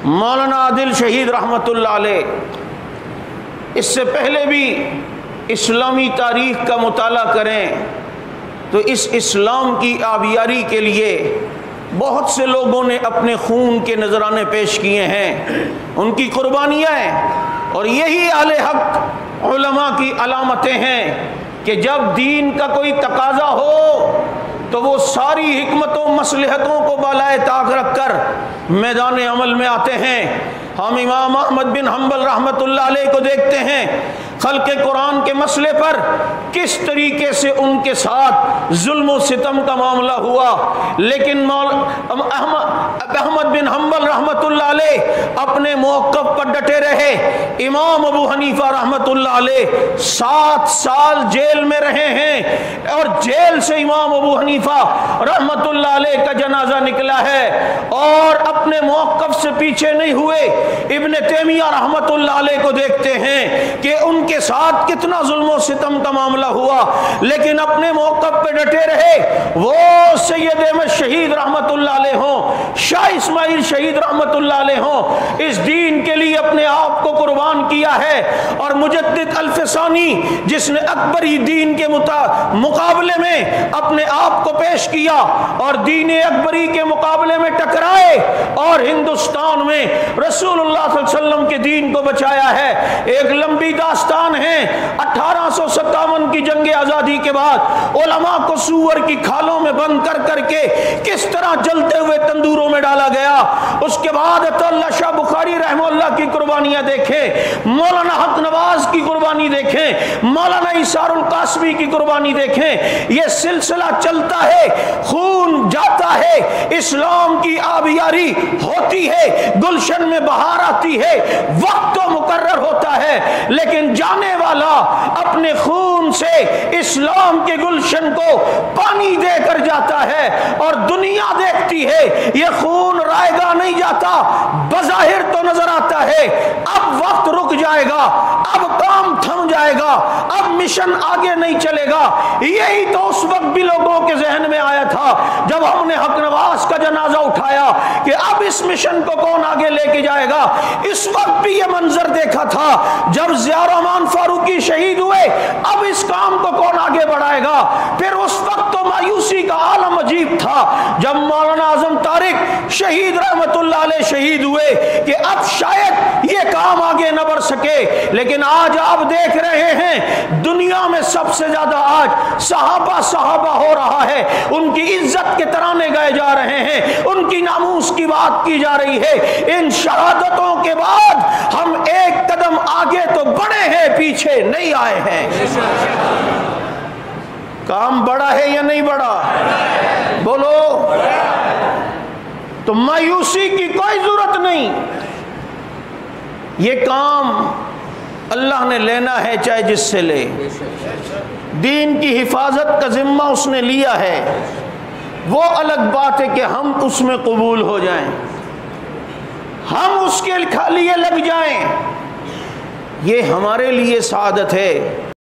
مولانا عادل شہید رحمۃ اللہ علیہ اس سے پہلے بھی اسلامی تاریخ کا مطالعہ کریں تو اس اسلام کی آبیاری کے لیے بہت سے لوگوں نے اپنے خون کے نذرانے پیش کیے ہیں، ان کی قربانیاں ہیں، اور یہی اہل حق علماء کی علامتیں ہیں کہ جب دین کا کوئی تقاضا ہو تو وہ ساری حکمتوں مصلحتوں کو بالائے طاق رکھ کر میدان عمل میں آتے ہیں۔ ہم امام احمد بن حنبل رحمۃ اللہ علیہ کو دیکھتے ہیں خلق قرآن کے مسئلے پر کس طریقے سے ان کے ساتھ ظلم و ستم کا معاملہ ہوا، لیکن احمد بن حنبل رحمۃ اللہ علیہ اپنے موقف پر ڈٹے رہے۔ امام ابو حنیفہ رحمۃ اللہ علیہ 7 سال جیل میں رہے ہیں اور جیل سے امام ابو حنیفہ رحمۃ اللہ علیہ کا جنازہ نکلا ہے، اور اپنے موقف سے پیچھے نہیں ہوئے۔ ابن تیمیہ رحمۃ اللہ علیہ کو دیکھتے ہیں کہ ان کے ساتھ کتنا ظلم و ستم کا معاملہ ہوا، لیکن اپنے موقف پہ ڈٹے رہے۔ وہ سید احمد شہید رحمۃ اللہ علیہ ہوں، شاہ اسماعیل شہید رحمۃ اللہ علیہ ہوں، اس دین کے لیے اپنے آپ کو قربان کیا ہے، اور مجدد الفسانی جس نے اکبری دین کے مقابلے میں اپنے آپ کو پیش کیا اور دین اکبری کے مقابلے میں ٹکرائے اور ہندوستان میں رسول اللہ صلی اللہ علیہ وسلم کے دین کو بچایا ہے۔ ایک لمبی داستان ہے، 1857 کی جنگ آزادی کے بعد علماء کو سور کی کھالوں میں بند کر کر کے کس طرح جلتے ہوئے تندوروں میں ڈالا گیا۔ اس کے بعد اللہ شاہ بخاری رحمہ اللہ کی قربانیاں دیکھیں، مولانا حق نواز کی قربانی دیکھیں، مولانا ایثار القاسمی کی قربانی دیکھیں، یہ سلسلہ چلتا ہے، خون جاتا ہے، اسلام کی آبیاری ہوتی ہے، گلشن میں بہار آتی ہے، وقت تو مقرر ہوتا ہے، لیکن جانے والا اپنے خون سے اسلام کے گلشن کو پانی دے کر جاتا ہے، اور دنیا دیکھتی ہے یہ خون رائے گاہ نہیں جاتا، بظاہر تو نظر آتا ہے اب وقت رک جائے گا، اب کام تھم جائے گا، اب مشن آگے نہیں چلے گا۔ یہی تو اس وقت بھی لوگوں کے ذہن میں آیا تھا جب ہم نے حق نواز کا جنازہ اٹھایا کہ اب اس مشن کو کون آگے لے کے جائے گا۔ اس وقت بھی یہ منظر دیکھا تھا جب ضیاء الرحمان فاروقی شہید ہوئے، اب اس کام کو کون آگے بڑھائے گا۔ پھر اس وقت تو مایوسی کا عالم عجیب تھا جب مولانا اعظم طارق شہید رحمت اللہ علیہ شہید ہوئے کہ اب شاید یہ کام آگے نہ بڑھ سکے، لیکن آج آپ دیکھ رہے ہیں دنیا میں سب سے زیادہ آج صحابہ ہو رہا ہے، ان کی عزت کے ترانے گائے جا رہے ہیں، ان کی ناموس کی بات کی جا رہی ہے۔ ان شہادتوں کے بعد ہم ایک قدم آگے تو بڑھے ہیں، پیچھے نہیں آئے ہیں۔ کام بڑا ہے یا نہیں بڑا؟ بولو۔ تو مایوسی کی کوئی ضرورت نہیں، یہ کام اللہ نے لینا ہے چاہے جس سے لے۔ دین کی حفاظت کا ذمہ اس نے لیا ہے، وہ الگ بات ہے کہ ہم اس میں قبول ہو جائیں، ہم اس کے لیے لگ جائیں، یہ ہمارے لیے سعادت ہے۔